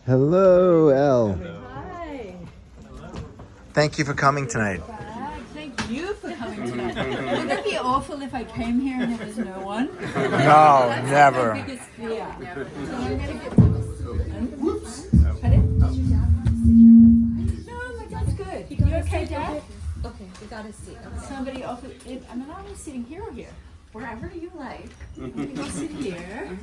Hello, Elle. Hi. Thank you for coming tonight. Thank you for coming tonight. Would it be awful if I came here and there was no one? No, That's never. my biggest fear. So I'm going to get to whoops. Pardon? No, but that's good. You okay, Dad? Okay, we got a seat. Somebody offered it. I mean, I was sitting here or here. Wherever you like. You can sit here.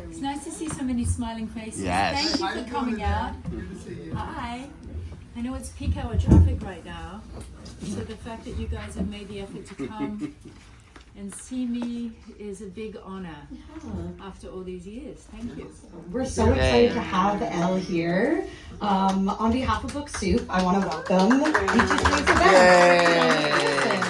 It's nice to see so many smiling faces. Yes. Thank you for coming out. Hi. I know it's peak hour traffic right now, so the fact that you guys have made the effort to come and see me is a big honor after all these years. Thank you. We're so excited to have Elle here. On behalf of Book Soup, I want to welcome each of these events.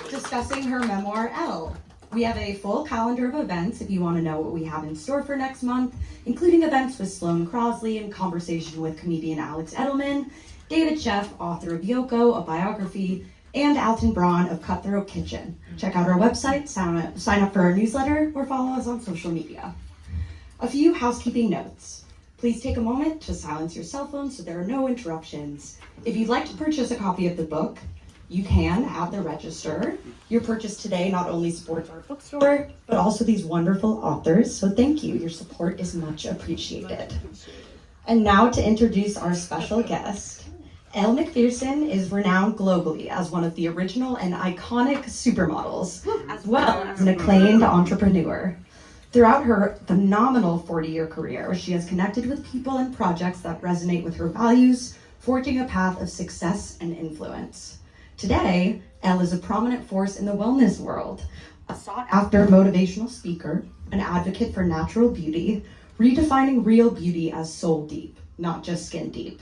Discussing her memoir, Elle. We have a full calendar of events if you want to know what we have in store for next month, including events with Sloane Crosley in conversation with comedian Alex Edelman, David Sheff, author of Yoko, a biography, and Alton Braun of Cutthroat Kitchen. Check out our website, sign up for our newsletter, or follow us on social media. A few housekeeping notes. Please take a moment to silence your cell phone so there are no interruptions. If you'd like to purchase a copy of the book, you can at the register. Your purchase today not only supports our bookstore, but also these wonderful authors. So thank you. Your support is much appreciated. And now to introduce our special guest. Elle Macpherson is renowned globally as one of the original and iconic supermodels, as well as an acclaimed entrepreneur. Throughout her phenomenal 40-year career, she has connected with people and projects that resonate with her values, forging a path of success and influence. Today, Elle is a prominent force in the wellness world, a sought-after motivational speaker, an advocate for natural beauty, redefining real beauty as soul deep, not just skin deep.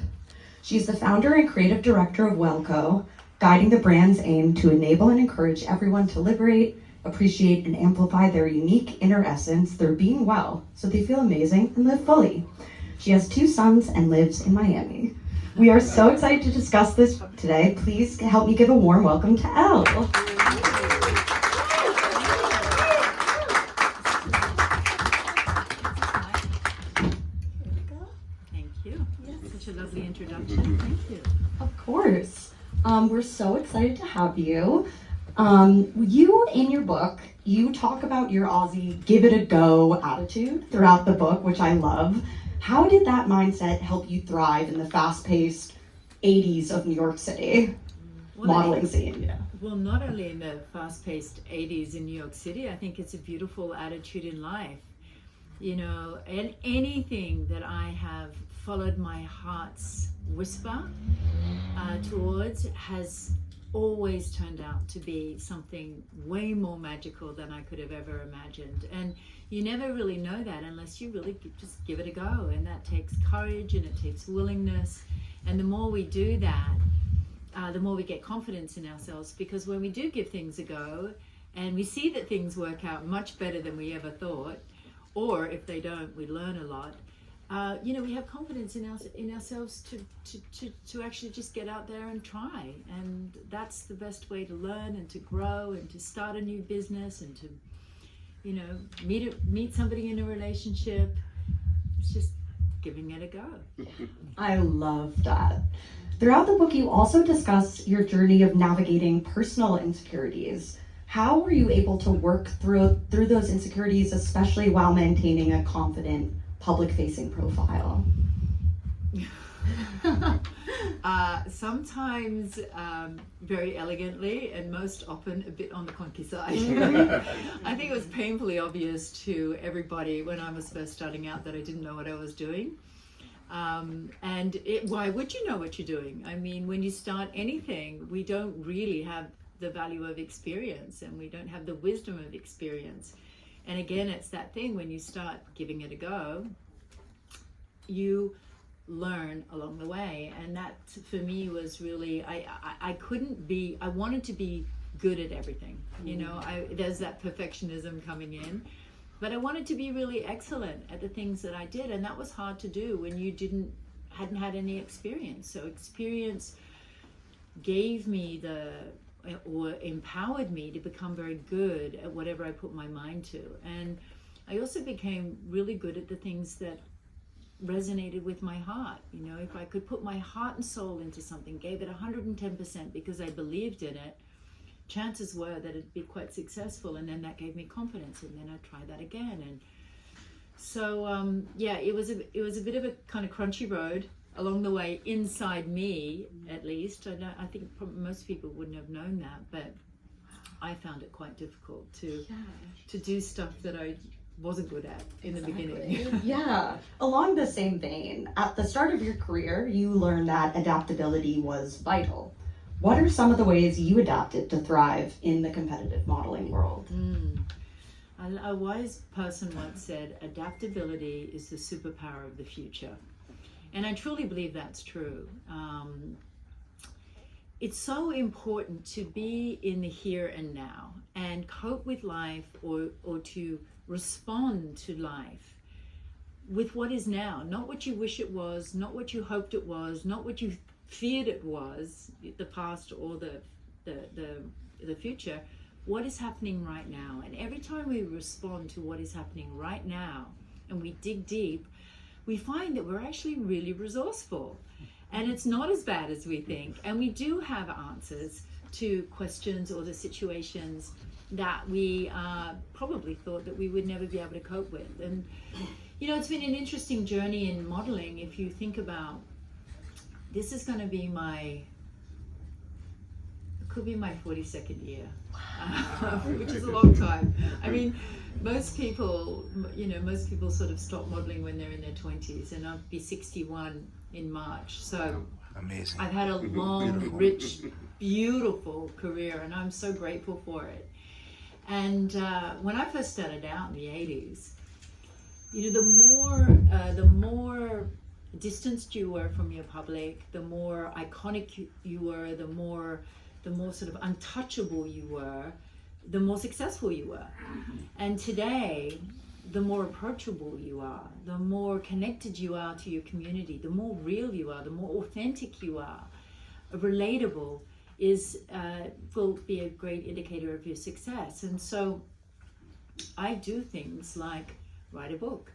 She is the founder and creative director of WellCo, guiding the brand's aim to enable and encourage everyone to liberate, appreciate, and amplify their unique inner essence through being well, so they feel amazing and live fully. She has 2 sons and lives in Miami. We are so excited to discuss this book today. Please help me give a warm welcome to Elle. Thank you. Such a lovely introduction. Thank you. Of course. We're so excited to have you. You, in your book, you talk about your Aussie give it a go attitude throughout the book, which I love. How did that mindset help you thrive in the fast-paced 80s of New York City modeling scene? Yeah. Well, not only in the fast-paced 80s in New York City, I think it's a beautiful attitude in life. You know, and anything that I have followed my heart's whisper towards has always turned out to be something way more magical than I could have ever imagined. And you never really know that unless you really just give it a go. And that takes courage and it takes willingness. And the more we do that, the more we get confidence in ourselves. Because when we do give things a go and we see that things work out much better than we ever thought, or if they don't, we learn a lot. We have confidence in ourselves to actually just get out there and try. And that's the best way to learn and to grow and to start a new business and to, meet somebody in a relationship. It's just giving it a go. I love that. Throughout the book, you also discuss your journey of navigating personal insecurities. How were you able to work through those insecurities, especially while maintaining a confident public-facing profile? Sometimes very elegantly, and most often a bit on the clunky side. I think it was painfully obvious to everybody when I was first starting out that I didn't know what I was doing. Why would you know what you're doing? I mean, when you start anything, we don't really have the value of experience, and we don't have the wisdom of experience. And again, it's that thing, when you start giving it a go, you learn along the way. And that for me was really, I wanted to be good at everything. There's that perfectionism coming in. But I wanted to be really excellent at the things that I did, and that was hard to do when you hadn't had any experience. So experience gave me or empowered me to become very good at whatever I put my mind to. And I also became really good at the things that resonated with my heart. You know, if I could put my heart and soul into something, gave it 110% because I believed in it, chances were that it'd be quite successful, and then that gave me confidence, and then I'd try that again. And so it was a bit of a kind of crunchy road along the way, inside me at least. I think most people wouldn't have known that, but I found it quite difficult to do stuff that I wasn't good at in the beginning. Yeah. Along the same vein, at the start of your career, you learned that adaptability was vital. What are some of the ways you adapted to thrive in the competitive modeling world? A wise person once said, adaptability is the superpower of the future. And I truly believe that's true. It's so important to be in the here and now and cope with life, or to respond to life with what is now, not what you wish it was, not what you hoped it was, not what you feared it was, the past or the future. What is happening right now? And every time we respond to what is happening right now and we dig deep, we find that we're actually really resourceful, and it's not as bad as we think, and we do have answers to questions or the situations that we probably thought that we would never be able to cope with. And you know, it's been an interesting journey in modeling. If you think about, this is going to be could be my 42nd year, which is a long time. I mean, most people sort of stop modeling when they're in their 20s, and I'll be 61 in March. So amazing. I've had a long, rich, beautiful career, and I'm so grateful for it. And when I first started out in the 80s, you know, the more distanced you were from your public, the more iconic you were, the more sort of untouchable you were, the more successful you were. And today, the more approachable you are, the more connected you are to your community, the more real you are, the more authentic you are, relatable will be a great indicator of your success. And so I do things like write a book,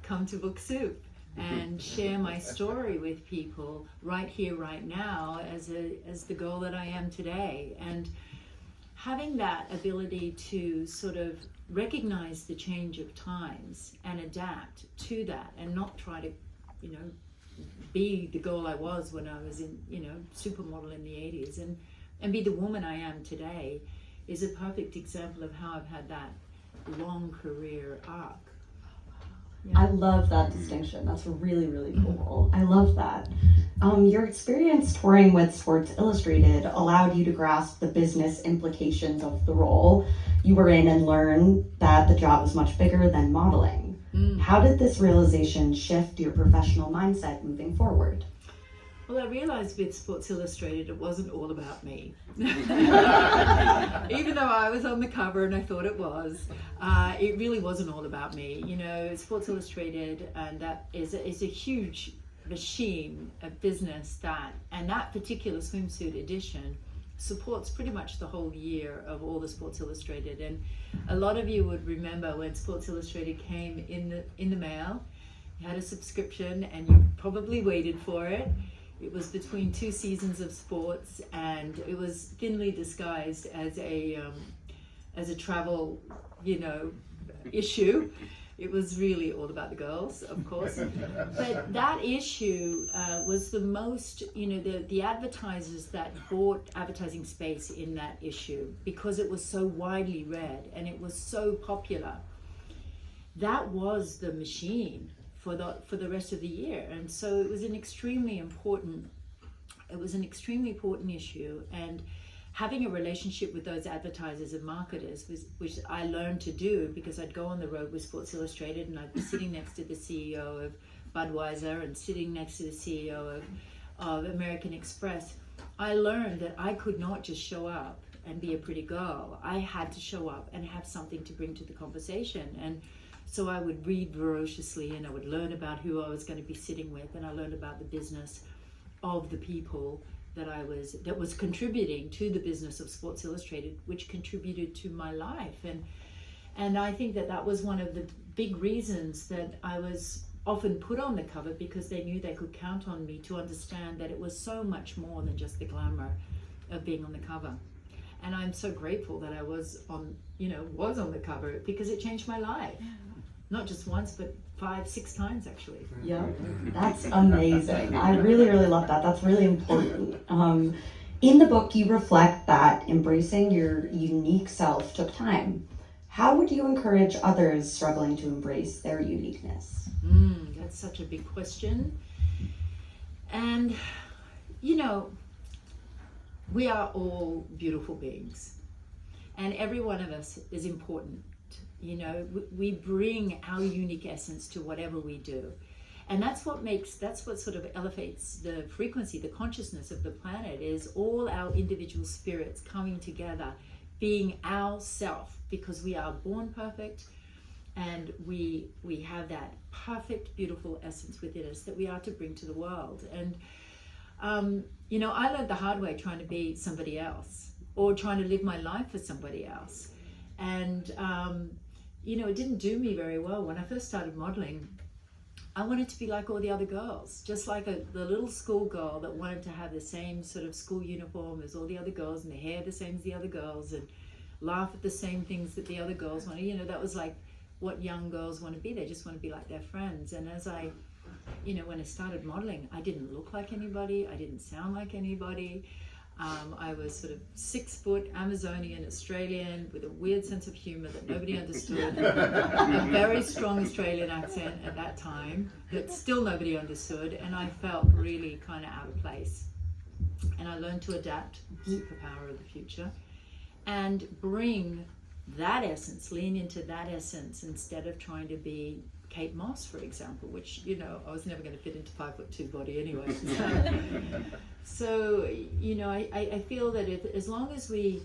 come to Book Soup, and share my story with people right here, right now, as the girl that I am today. And having that ability to sort of recognize the change of times and adapt to that, and not try to, you know, be the girl I was when I was in, you know, supermodel in the 80s, and be the woman I am today, is a perfect example of how I've had that long career arc. Yeah. I love that distinction. That's really, really cool. I love that. Your experience touring with Sports Illustrated allowed you to grasp the business implications of the role you were in and learn that the job was much bigger than modeling. How did this realization shift your professional mindset moving forward? Well, I realized with Sports Illustrated, it wasn't all about me. Even though I was on the cover and I thought it was, it really wasn't all about me. You know, Sports Illustrated, and that is a huge machine, a business and that particular swimsuit edition supports pretty much the whole year of all the Sports Illustrated. And a lot of you would remember when Sports Illustrated came in the mail. You had a subscription and you probably waited for it. It was between 2 seasons of sports, and it was thinly disguised as a travel, you know, issue. It was really all about the girls, of course. But that issue was the most, you know, the advertisers that bought advertising space in that issue, because it was so widely read and it was so popular. That was the machine for the rest of the year. And so it was an extremely important issue. And having a relationship with those advertisers and marketers, which I learned to do because I'd go on the road with Sports Illustrated, and I'd be sitting next to the CEO of Budweiser and sitting next to the CEO of American Express. I learned that I could not just show up and be a pretty girl. I had to show up and have something to bring to the conversation. And so I would read voraciously, and I would learn about who I was going to be sitting with, and I learned about the business of the people that was contributing to the business of Sports Illustrated, which contributed to my life. And I think that was one of the big reasons that I was often put on the cover, because they knew they could count on me to understand that it was so much more than just the glamour of being on the cover. And I'm so grateful that I was on the cover, because it changed my life. Not just once, but 5-6 times actually. Yeah, that's amazing. I really, really love that. That's really important. In the book, you reflect that embracing your unique self took time. How would you encourage others struggling to embrace their uniqueness? That's such a big question. And, we are all beautiful beings. And every one of us is important. We bring our unique essence to whatever we do. And that's what sort of elevates the frequency, the consciousness of the planet, is all our individual spirits coming together, being our self, because we are born perfect, and we have that perfect, beautiful essence within us that we are to bring to the world. And, I learned the hard way trying to be somebody else, or trying to live my life for somebody else. And, it didn't do me very well. When I first started modeling, I wanted to be like all the other girls, just like the little school girl that wanted to have the same sort of school uniform as all the other girls, and the hair the same as the other girls, and laugh at the same things that the other girls wanted. That was like what young girls want to be. They just want to be like their friends. And as I, when I started modeling, I didn't look like anybody. I didn't sound like anybody. I was sort of 6 foot Amazonian Australian with a weird sense of humor that nobody understood, a very strong Australian accent at that time that still nobody understood, and I felt really kind of out of place. And I learned to adapt, superpower of the future, and bring that essence, lean into that essence, instead of trying to be Kate Moss, for example, which, I was never going to fit into 5'2" body anyway. So I feel that as long as we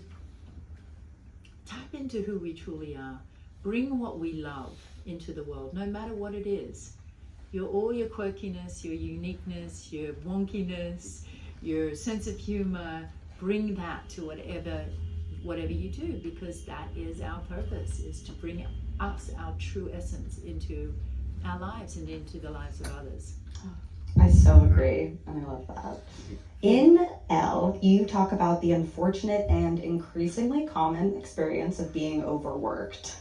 tap into who we truly are, bring what we love into the world, no matter what it is, all your quirkiness, your uniqueness, your wonkiness, your sense of humor, bring that to whatever you do, because that is our purpose, is to bring us, our true essence, into our lives and into the lives of others. I so agree, and I love that. In Elle, you talk about the unfortunate and increasingly common experience of being overworked.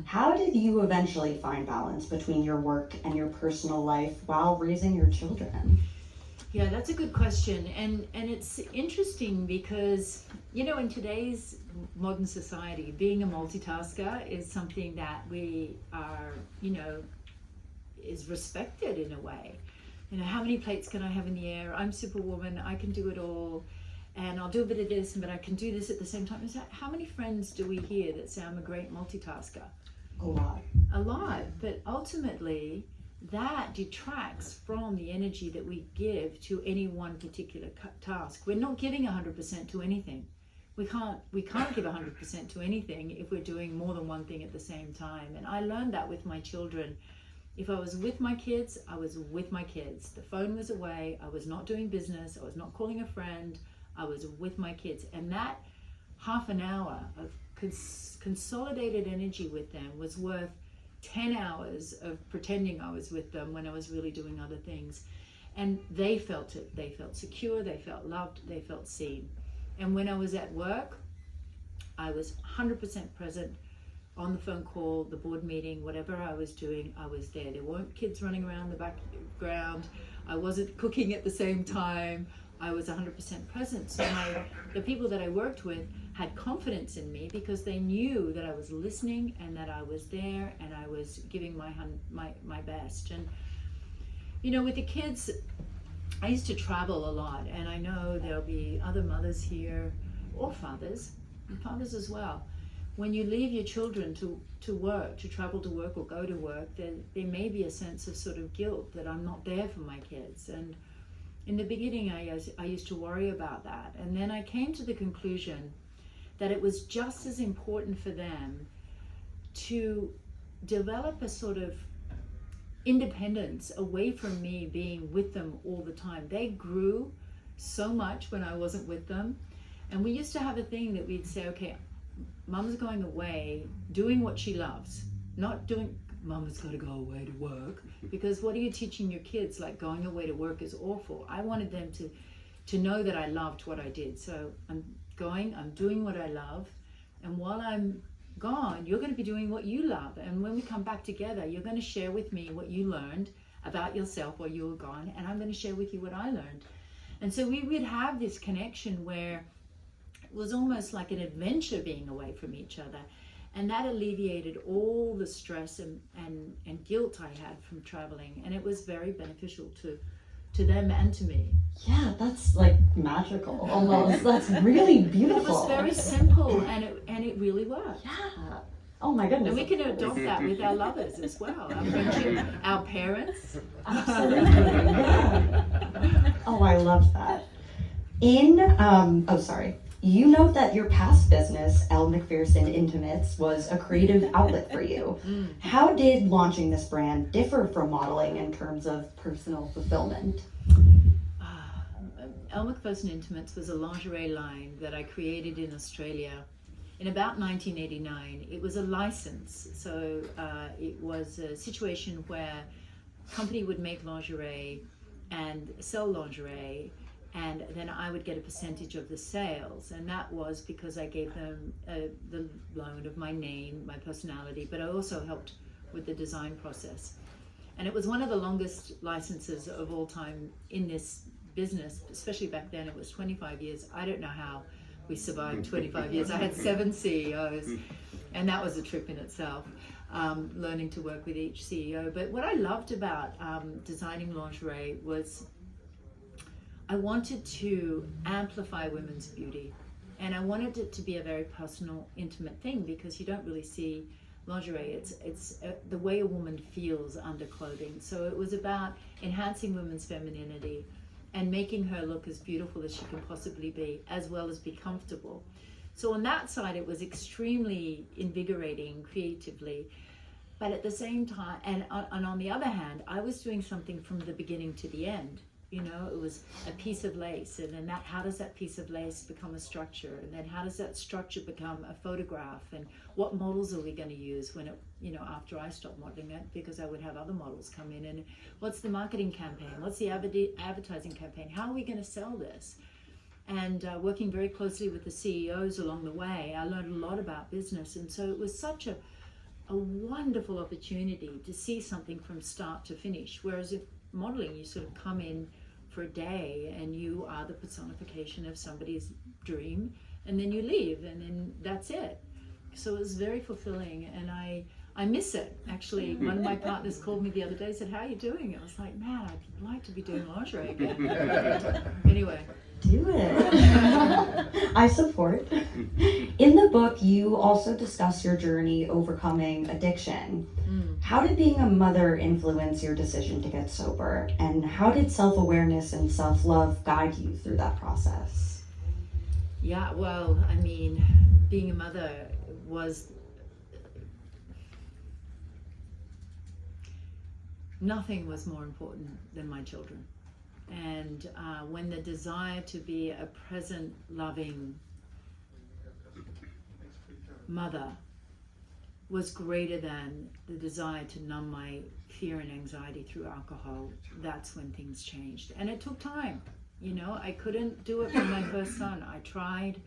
How did you eventually find balance between your work and your personal life while raising your children? Yeah, that's a good question. And it's interesting because, in today's modern society, being a multitasker is something that we are, is respected in a way. How many plates can I have in the air? I'm Superwoman, I can do it all, and I'll do a bit of this, but I can do this at the same time. How many friends do we hear that say I'm a great multitasker? A lot, but ultimately that detracts from the energy that we give to any one particular task. We're not giving 100% to anything. We can't give 100% to anything if we're doing more than one thing at the same time. And I learned that with my children. If I was with my kids, I was with my kids. The phone was away. I was not doing business. I was not calling a friend. I was with my kids. And that half an hour of consolidated energy with them was worth 10 hours of pretending I was with them when I was really doing other things. And they felt it. They felt secure. They felt loved. They felt seen. And when I was at work, I was 100% present. On the phone call, the board meeting, whatever I was doing, I was there. There weren't kids running around the background. I wasn't cooking at the same time. I was 100% present. So the people that I worked with had confidence in me because they knew that I was listening and that I was there and I was giving my best. And with the kids, I used to travel a lot, and I know there'll be other mothers here, or fathers as well. When you leave your children to work, to travel to work or go to work, there may be a sense of sort of guilt that I'm not there for my kids. And in the beginning, I used to worry about that. And then I came to the conclusion that it was just as important for them to develop a sort of independence away from me being with them all the time. They grew so much when I wasn't with them. And we used to have a thing that we'd say, okay, Mum's going away doing what she loves, not doing, Mama's got to go away to work, because what are you teaching your kids? Like, going away to work is awful. I wanted them to know that I loved what I did. So I'm doing what I love, and while I'm gone, you're going to be doing what you love. And when we come back together, you're going to share with me what you learned about yourself while you were gone, and I'm going to share with you what I learned. And so we would have this connection where it was almost like an adventure being away from each other. And that alleviated all the stress and guilt I had from traveling. And it was very beneficial to them and to me. Yeah, that's like magical almost. That's really beautiful. It was very simple, and it really worked. Yeah. Oh my goodness. And we can adopt that with our lovers as well, our friendship, our parents. Absolutely. Yeah. Oh, I love that. You note that your past business, Elle Macpherson Intimates, was a creative outlet for you. How did launching this brand differ from modeling in terms of personal fulfillment? Elle Macpherson Intimates was a lingerie line that I created in Australia in about 1989. It was a license, so it was a situation where a company would make lingerie and sell lingerie, and then I would get a percentage of the sales. And that was because I gave them the loan of my name, my personality, but I also helped with the design process. And it was one of the longest licenses of all time in this business, especially back then. It was 25 years. I don't know how we survived 25 years. I had 7 CEOs, and that was a trip in itself, learning to work with each CEO. But what I loved about designing lingerie was I wanted to amplify women's beauty, and I wanted it to be a very personal, intimate thing, because you don't really see lingerie. It's the way a woman feels under clothing. So it was about enhancing women's femininity and making her look as beautiful as she can possibly be, as well as be comfortable. So on that side, it was extremely invigorating creatively. But at the same time, and on the other hand, I was doing something from the beginning to the end. You know, it was a piece of lace, and then how does that piece of lace become a structure? And then how does that structure become a photograph? And what models are we going to use when it, after I stopped modeling it, because I would have other models come in, and what's the marketing campaign? What's the advertising campaign? How are we going to sell this? And working very closely with the CEOs along the way, I learned a lot about business. And so it was such a wonderful opportunity to see something from start to finish. Whereas if modeling, you sort of come in for a day and you are the personification of somebody's dream, and then you leave, and then that's it. So it was very fulfilling, and I miss it. Actually, one of my partners called me the other day and said, "How are you doing?" I was like, "Man, I'd like to be doing lingerie again." Anyway. Do it. I support. In the book, you also discuss your journey overcoming addiction. How did being a mother influence your decision to get sober? And how did self-awareness and self-love guide you through that process? Yeah, well, I mean, being a mother was... nothing was more important than my children. And when the desire to be a present, loving mother was greater than the desire to numb my fear and anxiety through alcohol, that's when things changed. And it took time. I couldn't do it for my first son. I tried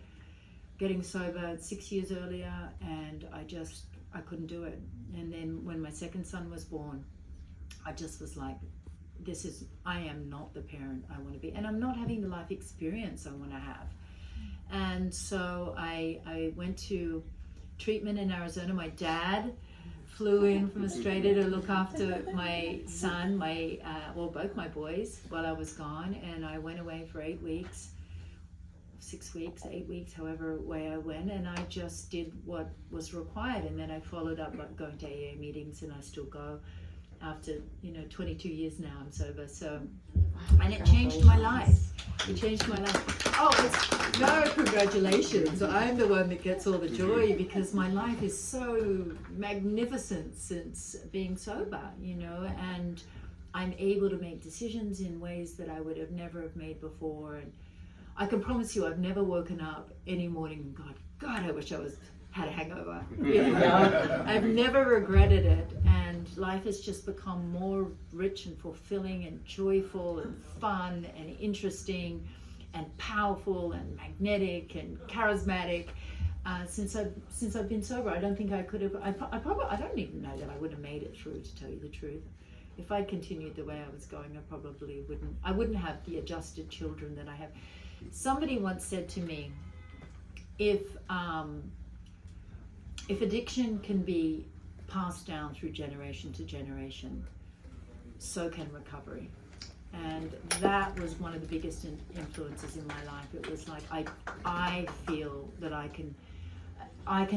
getting sober 6 years earlier, and I couldn't do it. And then when my second son was born, I just was like, I am not the parent I want to be, and I'm not having the life experience I want to have. And so I went to treatment in Arizona. My dad flew in from Australia to look after my son, both my boys, while I was gone. And I went away for 8 weeks, 6 weeks, 8 weeks, however way I went, and I just did what was required. And then I followed up by going to AA meetings, and I still go after 22 years now I'm sober. So, and it changed my life. It changed my life. Oh, it's no congratulations. I'm the one that gets all the joy because my life is so magnificent since being sober, and I'm able to make decisions in ways that I would have never have made before. And I can promise you, I've never woken up any morning and gone, God, I wish I had a hangover. I've never regretted it, and life has just become more rich and fulfilling and joyful and fun and interesting and powerful and magnetic and charismatic since I've been sober. I don't think I could have. I don't even know that I would have made it through, to tell you the truth. If I continued the way I was going, I probably wouldn't. I wouldn't have the adjusted children that I have. Somebody once said to me, if addiction can be passed down through generation to generation, so can recovery. And that was one of the biggest influences in my life. It was like I feel that I can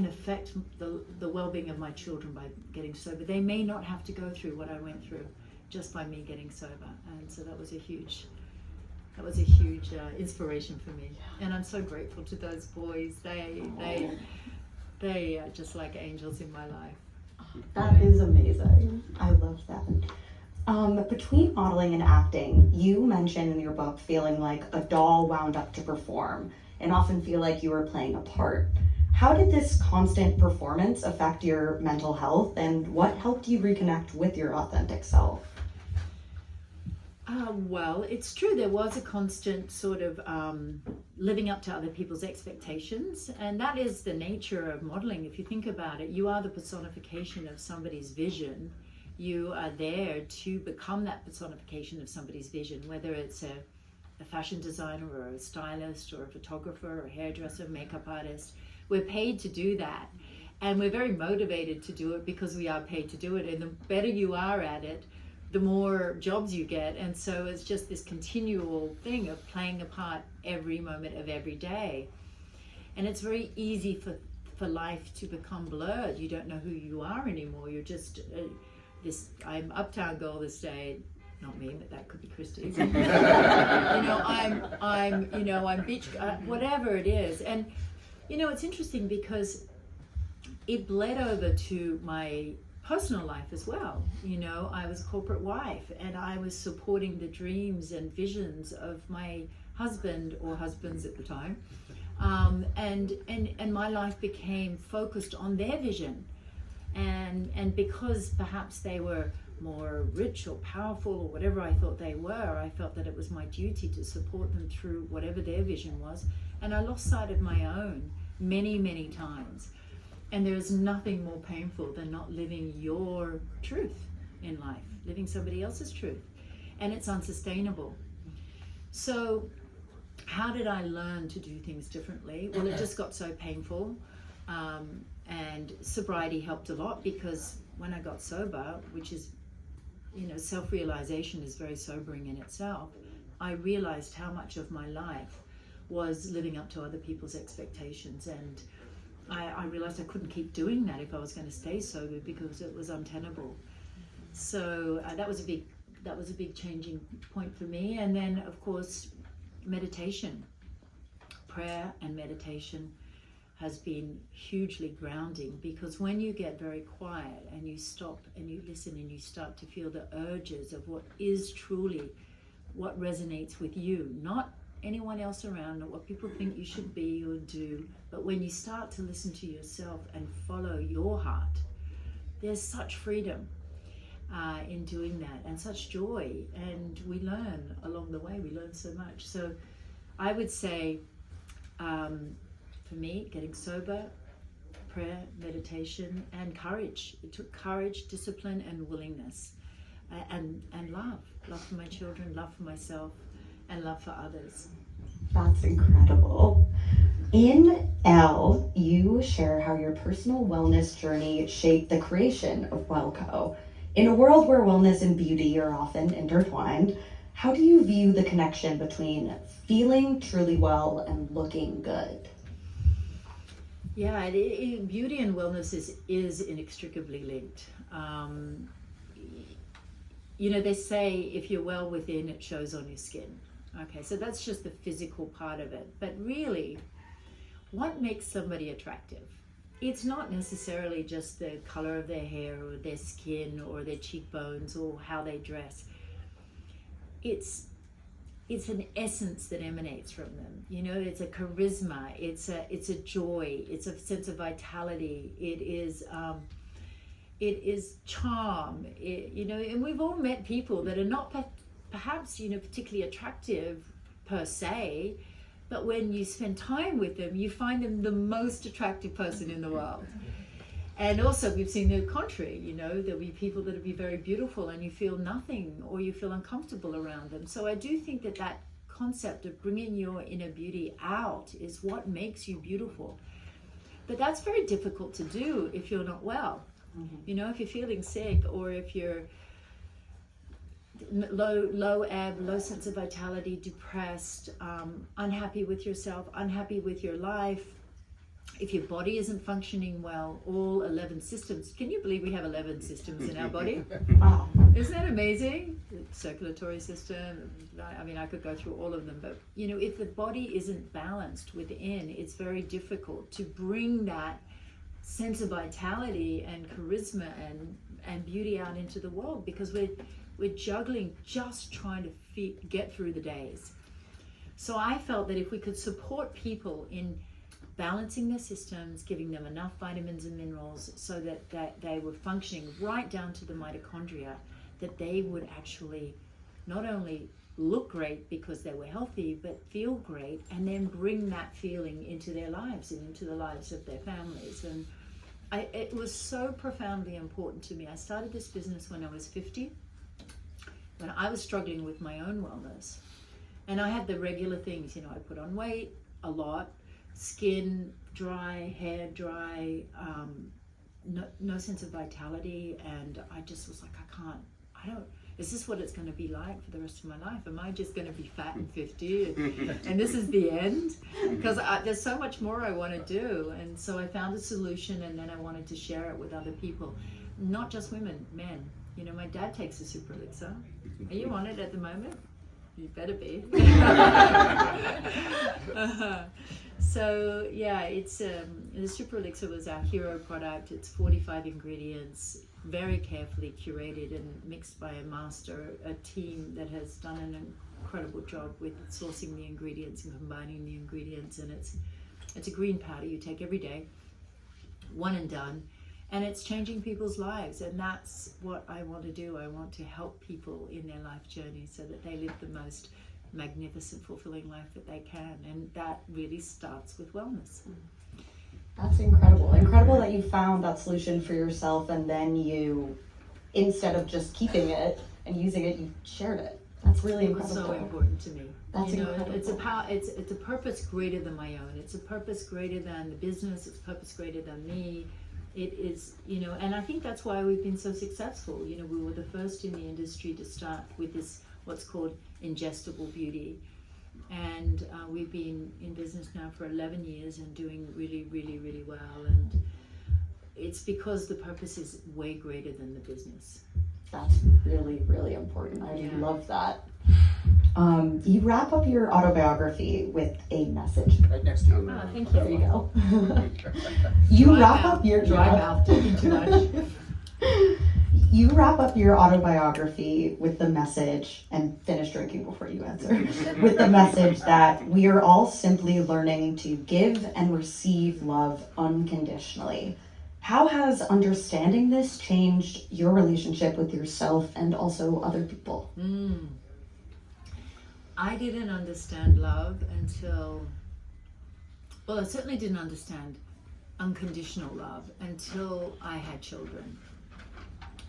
affect the well-being of my children by getting sober. They may not have to go through what I went through just by me getting sober. And so that was a huge inspiration for me. And I'm so grateful to those boys. They are just like angels in my life. That is amazing. I love that. Between modeling and acting, you mention in your book feeling like a doll wound up to perform and often feel like you were playing a part. How did this constant performance affect your mental health, and what helped you reconnect with your authentic self? Well, it's true. There was a constant sort of living up to other people's expectations, and that is the nature of modeling. If you think about it, you are the personification of somebody's vision. You are there to become that personification of somebody's vision, whether it's a fashion designer or a stylist or a photographer or a hairdresser, makeup artist. We're paid to do that, and we're very motivated to do it because we are paid to do it, and the better you are at it, the more jobs you get. And so it's just this continual thing of playing a part every moment of every day. And it's very easy for life to become blurred. You don't know who you are anymore. You're just I'm uptown girl this day. Not me, but that could be Christy. I'm beach, whatever it is. And it's interesting because it bled over to my personal life as well. I was a corporate wife, and I was supporting the dreams and visions of my husband or husbands at the time, and my life became focused on their vision, and because perhaps they were more rich or powerful or whatever I thought they were, I felt that it was my duty to support them through whatever their vision was, and I lost sight of my own many times. And there is nothing more painful than not living your truth in life, living somebody else's truth. And it's unsustainable. So how did I learn to do things differently? Well, it just got so painful. And sobriety helped a lot, because when I got sober, which is, self-realization is very sobering in itself, I realized how much of my life was living up to other people's expectations. And I realized I couldn't keep doing that if I was going to stay sober, because it was untenable. So that was a big changing point for me. And then, of course, meditation, prayer and meditation has been hugely grounding, because when you get very quiet and you stop and you listen and you start to feel the urges of what is truly what resonates with you, not anyone else around, not what people think you should be or do, but when you start to listen to yourself and follow your heart, there's such freedom in doing that, and such joy, and we learn along the way. We learn so much. So I would say, for me, getting sober, prayer, meditation, and courage. It took courage, discipline, and willingness, and love for my children, love for myself, and love for others. That's incredible. In Elle, you share how your personal wellness journey shaped the creation of WellCo. In a world where wellness and beauty are often intertwined, how do you view the connection between feeling truly well and looking good? Yeah, beauty and wellness is inextricably linked. you know, they say if you're well within, it shows on your skin. Okay, so that's just the physical part of it. But really, what makes somebody attractive? It's not necessarily just the color of their hair or their skin or their cheekbones or how they dress. It's an essence that emanates from them. You know, it's a charisma, it's a joy, it's a sense of vitality, it is charm, you know, and we've all met people that are not perhaps, you know, particularly attractive per se, but when you spend time with them, you find them the most attractive person in the world. And also we've seen the contrary, you know, there'll be people that'll be very beautiful and you feel nothing or you feel uncomfortable around them. So I do think that concept of bringing your inner beauty out is what makes you beautiful. But that's very difficult to do if you're not well. Mm-hmm. You know, if you're feeling sick or if you're low ebb, low sense of vitality, depressed, unhappy with yourself, unhappy with your life, if your body isn't functioning well, all 11 systems. Can you believe we have 11 systems in our body? Wow. Isn't that amazing? The circulatory system, I mean, I could go through all of them, but you know, if the body isn't balanced within, it's very difficult to bring that sense of vitality and charisma and beauty out into the world, because we're juggling, just trying to get through the days. So I felt that if we could support people in balancing their systems, giving them enough vitamins and minerals so that they were functioning right down to the mitochondria, that they would actually not only look great because they were healthy, but feel great, and then bring that feeling into their lives and into the lives of their families. And it was so profoundly important to me. I started this business when I was 50, when I was struggling with my own wellness. And I had the regular things, you know, I put on weight a lot, skin dry, hair dry, no sense of vitality, and I just was like, is this what it's going to be like for the rest of my life? Am I just going to be fat and 50 and this is the end? Because there's so much more I want to do. And so I found a solution, and then I wanted to share it with other people, not just women, men. You know, my dad takes a super elixir. Are you on it at the moment? You better be. So yeah, it's the super elixir was our hero product. It's 45 ingredients, very carefully curated and mixed by a master, a team that has done an incredible job with sourcing the ingredients and combining the ingredients. And it's a green powder you take every day, one and done, and it's changing people's lives. And that's what I want to do. I want to help people in their life journey so that they live the most magnificent, fulfilling life that they can. And that really starts with wellness. That's incredible. Incredible that you found that solution for yourself, and then you, instead of just keeping it and using it, you shared it. That's really incredible. It's so important to me. That's incredible. It's a purpose greater than my own. It's a purpose greater than the business. It's a purpose greater than me. It is, you know, and I think that's why we've been so successful. You know, we were the first in the industry to start with this, what's called ingestible beauty. And we've been in business now for 11 years and doing really, really, really well. And it's because the purpose is way greater than the business. That's really, really important. I love that. You wrap up your autobiography with a message. Right next to you. Oh, thank you. There you go. You wrap up your dry mouth talking too much. You wrap up your autobiography with the message, and finish drinking before you answer, with the message that we are all simply learning to give and receive love unconditionally. How has understanding this changed your relationship with yourself and also other people? I didn't understand love until, well, I certainly didn't understand unconditional love until I had children.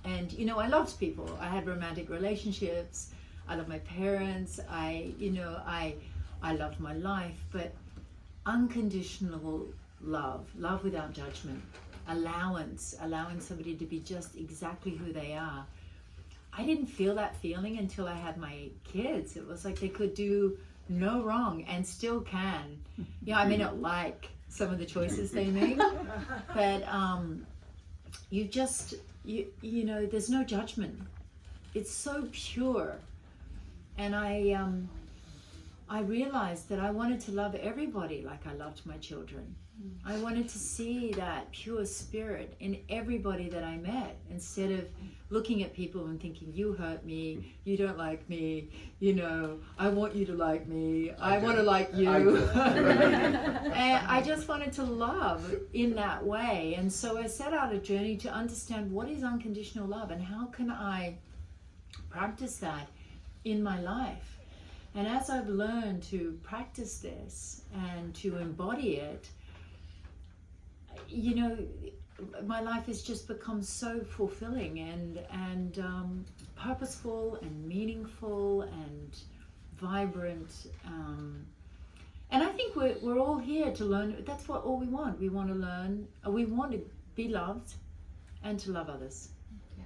And, you know, I loved people. I had romantic relationships. I loved my parents. I loved my life. But unconditional love without judgment, allowing somebody to be just exactly who they are. I didn't feel that feeling until I had my kids. It was like they could do no wrong and still can. Yeah, I may not like some of the choices they make, but you know, there's no judgment. it's so pure. And I realized that I wanted to love everybody like I loved my children. I wanted to see that pure spirit in everybody that I met, instead of looking at people and thinking, you hurt me, you don't like me, you know, I want you to like me, I want to like you. And I just wanted to love in that way. And so I set out a journey to understand what is unconditional love and how can I practice that in my life. And as I've learned to practice this and to embody it, you know, my life has just become so fulfilling and purposeful and meaningful and vibrant. And I think we're all here to learn. That's what all we want. We want to learn. We want to be loved and to love others. Yeah.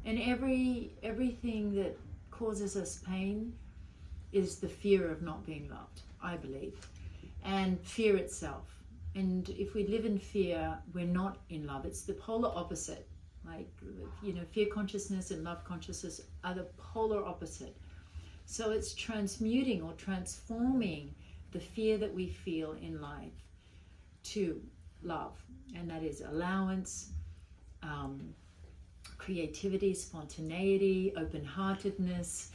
And everything that causes us pain is the fear of not being loved, I believe, and fear itself. And if we live in fear, we're not in love. It's the polar opposite. Like, you know, fear consciousness and love consciousness are the polar opposite. So it's transmuting or transforming the fear that we feel in life to love. And that is allowance, creativity, spontaneity, open-heartedness,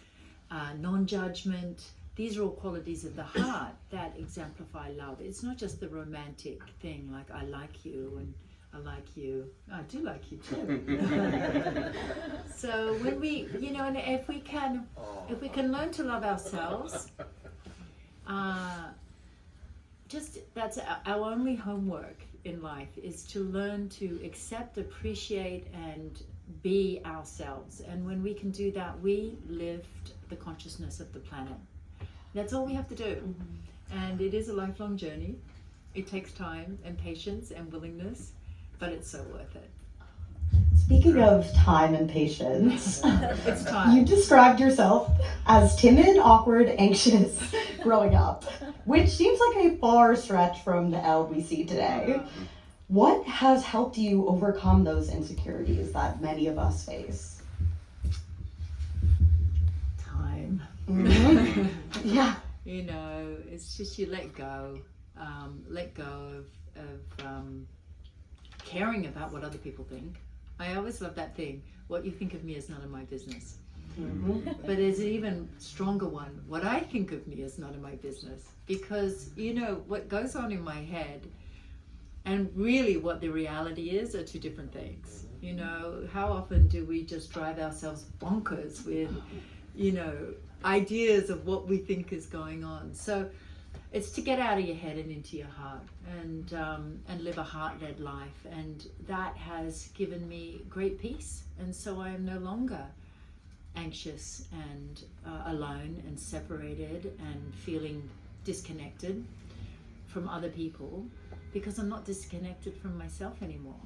non-judgment. These are all qualities of the heart that exemplify love. It's not just the romantic thing like I like you and I like you. I do like you too. So when we, you know, and if we can learn to love ourselves, just that's our only homework in life, is to learn to accept, appreciate, and be ourselves. And when we can do that, we lift the consciousness of the planet. That's all we have to do. Mm-hmm. And it is a lifelong journey. It takes time and patience and willingness, but it's so worth it. Speaking of time and patience, it's time. You described yourself as timid, awkward, anxious growing up, which seems like a far stretch from the Elle we see today. What has helped you overcome those insecurities that many of us face? Time. Mm-hmm. Yeah. You know, it's just you let go of caring about what other people think. I always love that thing. What you think of me is none of my business. Mm-hmm. But there's an even stronger one. What I think of me is none of my business. Because, you know, what goes on in my head and really what the reality is are two different things. You know, how often do we just drive ourselves bonkers with, you know, ideas of what we think is going on? So it's to get out of your head and into your heart and live a heart-led life. And that has given me great peace. And so I am no longer anxious and alone and separated and feeling disconnected from other people, because I'm not disconnected from myself anymore.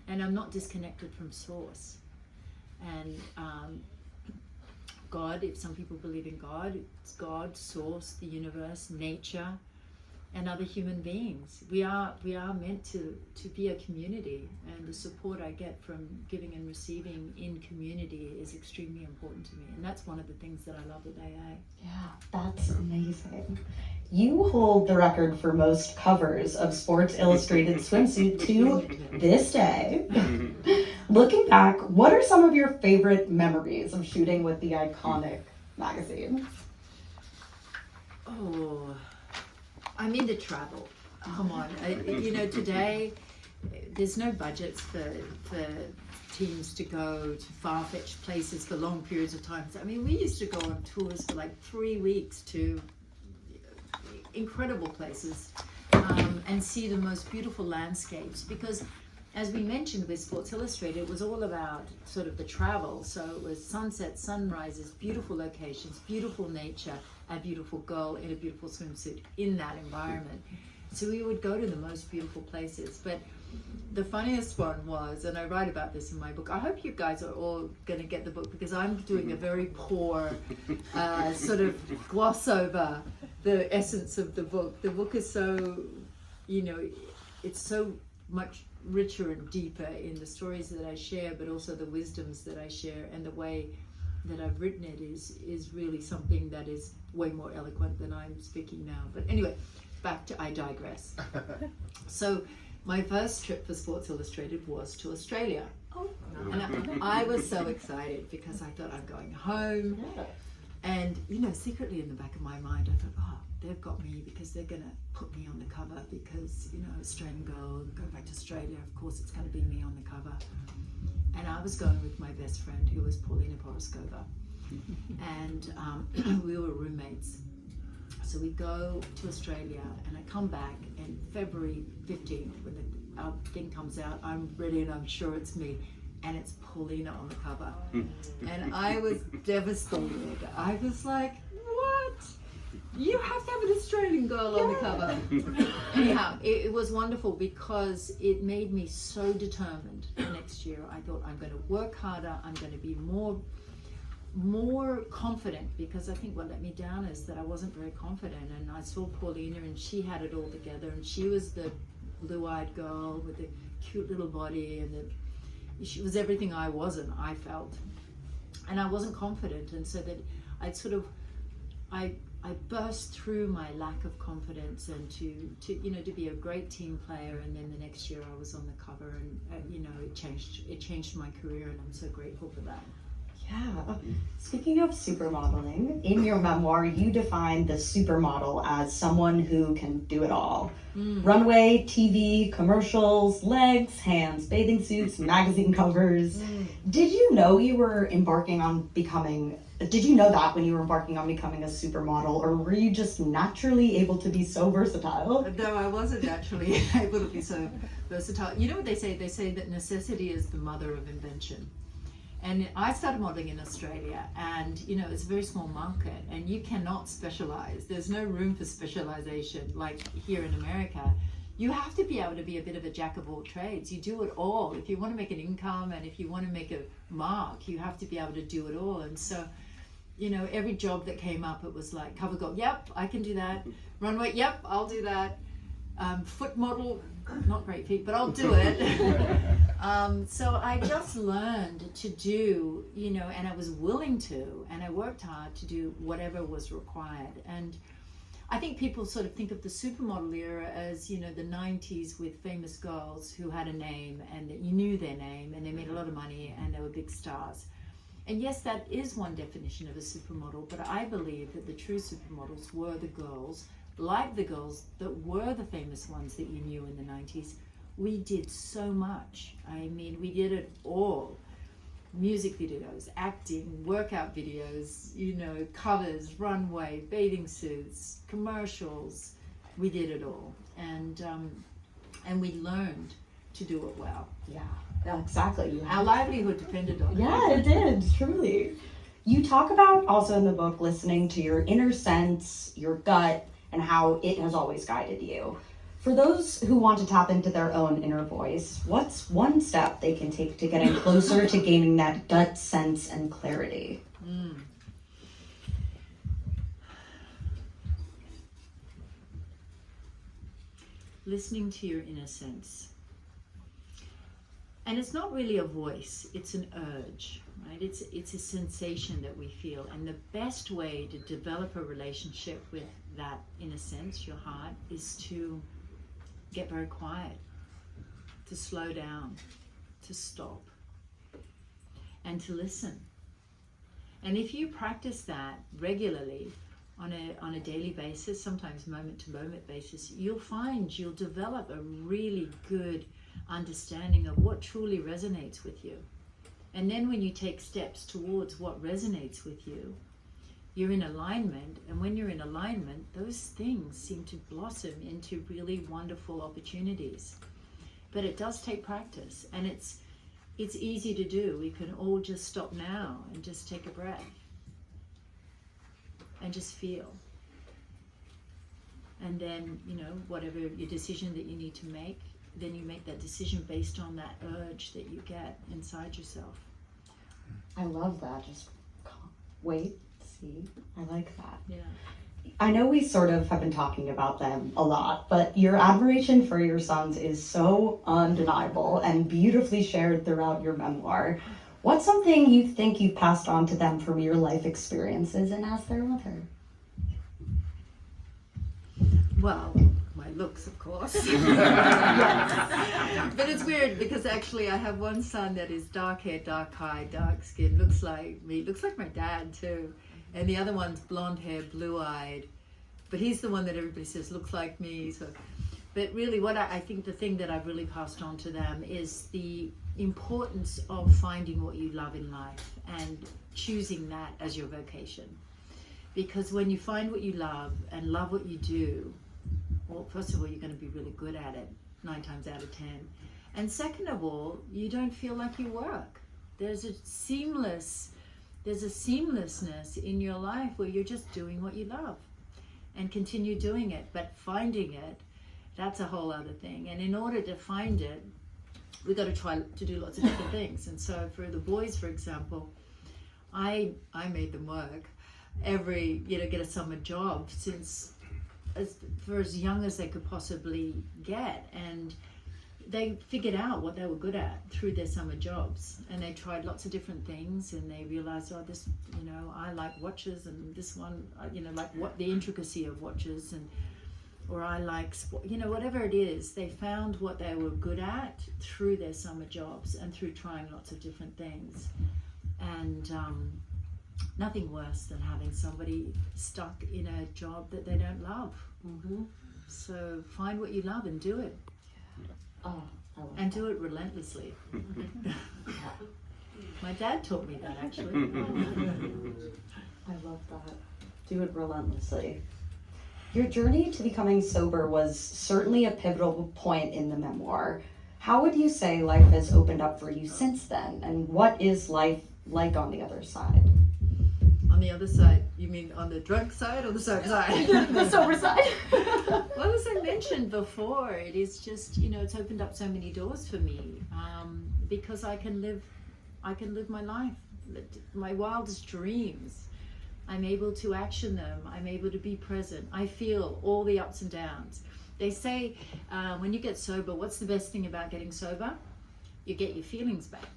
And I'm not disconnected from source. And God, if some people believe in God, it's God, source, the universe, nature, and other human beings. We are meant to be a community, and the support I get from giving and receiving in community is extremely important to me. And that's one of the things that I love with AA. Yeah, that's amazing. You hold the record for most covers of Sports Illustrated swimsuit to this day. Looking back, what are some of your favorite memories of shooting with the iconic magazine? Oh, I'm into travel. Come on. You know, today there's no budgets for teams to go to far-fetched places for long periods of time. I mean, we used to go on tours for like 3 weeks to incredible places and see the most beautiful landscapes, because as we mentioned with Sports Illustrated, it was all about sort of the travel. So it was sunsets, sunrises, beautiful locations, beautiful nature, a beautiful girl in a beautiful swimsuit in that environment. So we would go to the most beautiful places. But the funniest one was, and I write about this in my book, I hope you guys are all going to get the book, because I'm doing a very poor sort of gloss over the essence of the book. The book is so, you know, it's so much richer and deeper in the stories that I share, but also the wisdoms that I share and the way that I've written it is really something that is way more eloquent than I'm speaking now. But anyway, back to, I digress. So my first trip for Sports Illustrated was to Australia. Oh, And I was so excited because I thought I'm going home. yeah. And, you know, secretly in the back of my mind, I thought, oh, they've got me because they're going to put me on the cover because, you know, Australian girl, going back to Australia, of course it's going to be me on the cover. And I was going with my best friend who was Paulina Poroskova. And we were roommates. So we go to Australia and I come back, and February 15th, when our thing comes out, I'm ready and I'm sure it's me. And it's Paulina on the cover. And I was devastated. I was like, what? You have to have an Australian girl on the cover. Anyhow, it was wonderful because it made me so determined next year. I thought, I'm going to work harder. I'm going to be more confident, because I think what let me down is that I wasn't very confident. And I saw Paulina and she had it all together, and she was the blue-eyed girl with the cute little body, and she was everything I wasn't, I felt. And I wasn't confident, and so that I burst through my lack of confidence, and to be a great team player. And then the next year I was on the cover, and you know, it changed my career, and I'm so grateful for that. Yeah. Speaking of supermodeling, in your memoir, you define the supermodel as someone who can do it all. Runway, TV, commercials, legs, hands, bathing suits, magazine covers. Did you know that when you were embarking on becoming a supermodel, or were you just naturally able to be so versatile? No, I wasn't naturally able to be so versatile. You know what they say? They say that necessity is the mother of invention. And I started modeling in Australia, and you know, it's a very small market, and you cannot specialize. There's no room for specialization like here in America. You have to be able to be a bit of a jack of all trades. You do it all. If you want to make an income and if you want to make a mark, you have to be able to do it all. And so, you know, every job that came up, it was like cover girl, yep, I can do that. Runway, yep, I'll do that. Foot model, not great feet, but I'll do it. So I just learned to do, you know, and I was willing to, and I worked hard to do whatever was required. And I think people sort of think of the supermodel era as, you know, the 90s with famous girls who had a name, and that you knew their name, and they made a lot of money, and they were big stars. And yes, that is one definition of a supermodel, but I believe that the true supermodels were the girls, like the girls that were the famous ones that you knew in the 90s. We did so much. I mean, we did it all. Music videos, acting, workout videos, you know, covers, runway, bathing suits, commercials. We did it all. And we learned to do it well. Yeah, exactly. Our livelihood depended on it. Yeah, it did, truly. You talk about also in the book listening to your inner sense, your gut, and how it has always guided you. For those who want to tap into their own inner voice, what's one step they can take to getting closer to gaining that gut sense and clarity? Listening to your inner sense. And it's not really a voice, it's an urge, right? It's a sensation that we feel. And the best way to develop a relationship with that inner sense, your heart, is to get very quiet, to slow down, to stop, and to listen. And if you practice that regularly on a daily basis, sometimes moment to moment basis, you'll find you'll develop a really good understanding of what truly resonates with you. And then when you take steps towards what resonates with you, you're in alignment. And when you're in alignment, those things seem to blossom into really wonderful opportunities. But it does take practice, and it's easy to do. We can all just stop now and just take a breath and just feel. And then, you know, whatever your decision that you need to make, then you make that decision based on that urge that you get inside yourself. I love that. Just wait, see. I like that. Yeah. I know we sort of have been talking about them a lot, but your admiration for your sons is so undeniable and beautifully shared throughout your memoir. What's something you think you've passed on to them from your life experiences and as their mother? Well, my looks, of course. But it's weird because actually I have one son that is dark hair, dark eye, dark skin, looks like me, looks like my dad too. And the other one's blonde hair, blue eyed. But he's the one that everybody says looks like me. So, but really what I think the thing that I've really passed on to them is the importance of finding what you love in life and choosing that as your vocation. Because when you find what you love and love what you do, well, first of all, you're going to be really good at it 9 times out of 10. And second of all, you don't feel like you work. There's a seamlessness in your life where you're just doing what you love and continue doing it. But finding it, that's a whole other thing. And in order to find it, we've got to try to do lots of different things. And so for the boys, for example, I made them work get a summer job for as young as they could possibly get, and they figured out what they were good at through their summer jobs, and they tried lots of different things, and they realized, oh, this, I like watches, and this one, like what the intricacy of watches, or I like sport, whatever it is, they found what they were good at through their summer jobs and through trying lots of different things. And nothing worse than having somebody stuck in a job that they don't love. Mm-hmm. So find what you love and do it. Oh, and do it relentlessly. My dad taught me that, actually. I love that. Do it relentlessly. Your journey to becoming sober was certainly a pivotal point in the memoir. How would you say life has opened up for you since then? And what is life like on the other side? On the other side, you mean on the drunk side or the sober side? The sober side. Well, as I mentioned before, it is just, it's opened up so many doors for me, because I can live my life, my wildest dreams. I'm able to action them. I'm able to be present. I feel all the ups and downs. They say when you get sober, what's the best thing about getting sober? You get your feelings back.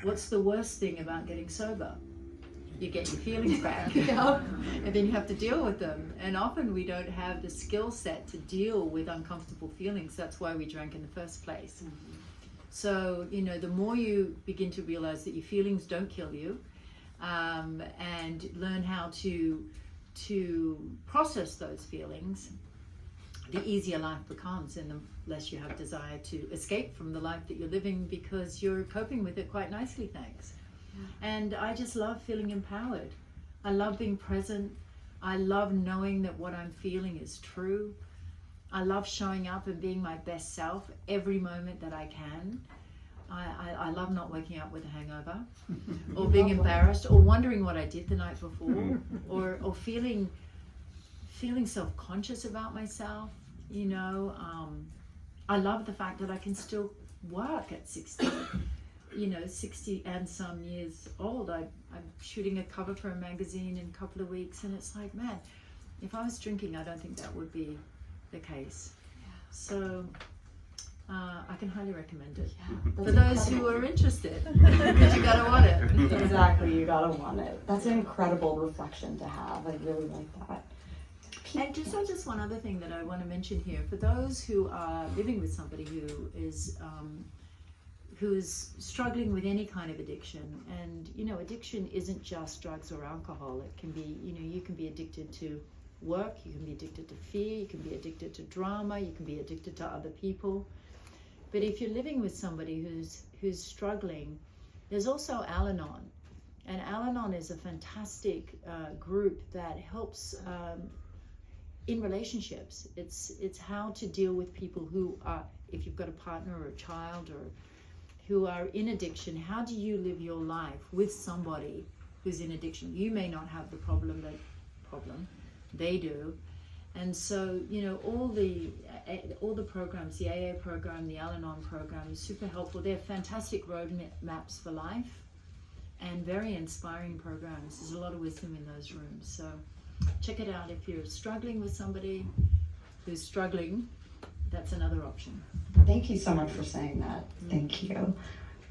What's the worst thing about getting sober? You get your feelings back. And then you have to deal with them. And often we don't have the skill set to deal with uncomfortable feelings. That's why we drank in the first place. Mm-hmm. So, the more you begin to realize that your feelings don't kill you, and learn how to process those feelings, the easier life becomes, and the less you have desire to escape from the life that you're living because you're coping with it quite nicely, thanks. And I just love feeling empowered. I love being present. I love knowing that what I'm feeling is true. I love showing up and being my best self every moment that I can. I love not waking up with a hangover or being embarrassed or wondering what I did the night before or feeling self-conscious about myself. I love the fact that I can still work at 60. 60 and some years old. I'm shooting a cover for a magazine in a couple of weeks, and it's like, man, if I was drinking, I don't think that would be the case. So I can highly recommend it for those who are interested, because you gotta want it. Exactly, you gotta want it. That's an incredible reflection to have. I really like that. And just one other thing that I want to mention here, for those who are living with somebody who's struggling with any kind of addiction, and addiction isn't just drugs or alcohol. It can be, you can be addicted to work, you can be addicted to fear, you can be addicted to drama, you can be addicted to other people. But if you're living with somebody who's struggling, there's also Al-Anon, and Al-Anon is a fantastic group that helps in relationships. It's how to deal with people who are, if you've got a partner or a child or who are in addiction, how do you live your life with somebody who's in addiction? You may not have the problem, they do. And so, all the programs, the AA program, the Al-Anon program is super helpful. They're fantastic road maps for life and very inspiring programs. There's a lot of wisdom in those rooms. So check it out. If you're struggling with somebody who's struggling, that's another option. Thank you so much for saying that. Thank you.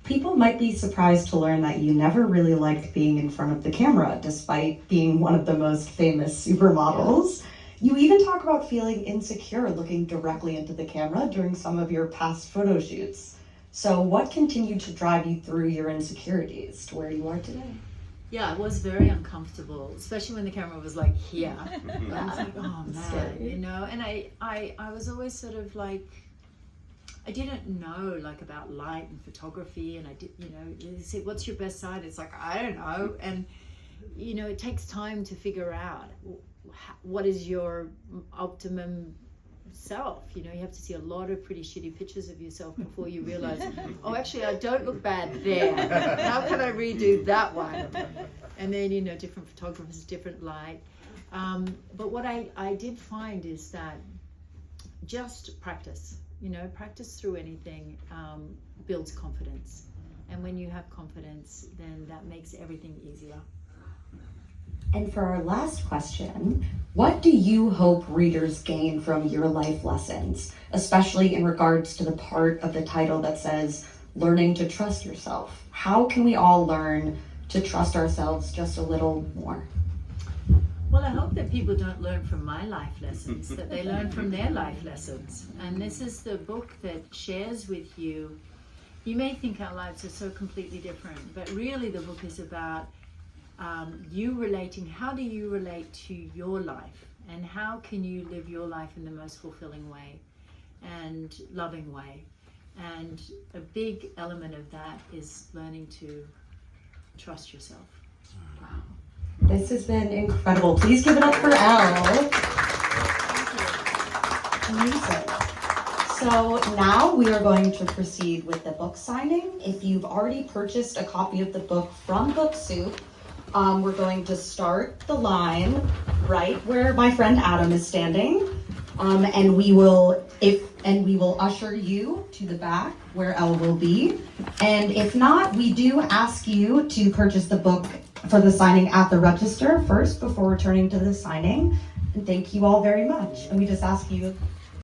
People might be surprised to learn that you never really liked being in front of the camera, despite being one of the most famous supermodels. You even talk about feeling insecure looking directly into the camera during some of your past photo shoots. So what continued to drive you through your insecurities to where you are today? Yeah, I was very uncomfortable, especially when the camera was like here. I was like, oh man, you know, and I was always sort of like, I didn't know like about light and photography, and I did, you know, they say, what's your best side? It's like, I don't know. And, you know, it takes time to figure out what is your optimum self. You know, you have to see a lot of pretty shitty pictures of yourself before you realize, oh, actually, I don't look bad there. How can I redo that one? And then, you know, different photographers, different light. But what I did find is that just practice. You know, practice through anything builds confidence. And when you have confidence, then that makes everything easier. And for our last question, what do you hope readers gain from your life lessons, especially in regards to the part of the title that says, learning to trust yourself? How can we all learn to trust ourselves just a little more? Well, I hope that people don't learn from my life lessons, that they learn from their life lessons. And this is the book that shares with you. You may think our lives are so completely different, but really the book is about you relating. How do you relate to your life? And how can you live your life in the most fulfilling way and loving way? And a big element of that is learning to trust yourself. Wow. This has been incredible. Please give it up for Elle. Amazing. So now we are going to proceed with the book signing. If you've already purchased a copy of the book from Book Soup, we're going to start the line right where my friend Adam is standing, and we will usher you to the back where Elle will be. And if not, we do ask you to purchase the book for the signing at the register first before returning to the signing. And thank you all very much. And we just ask you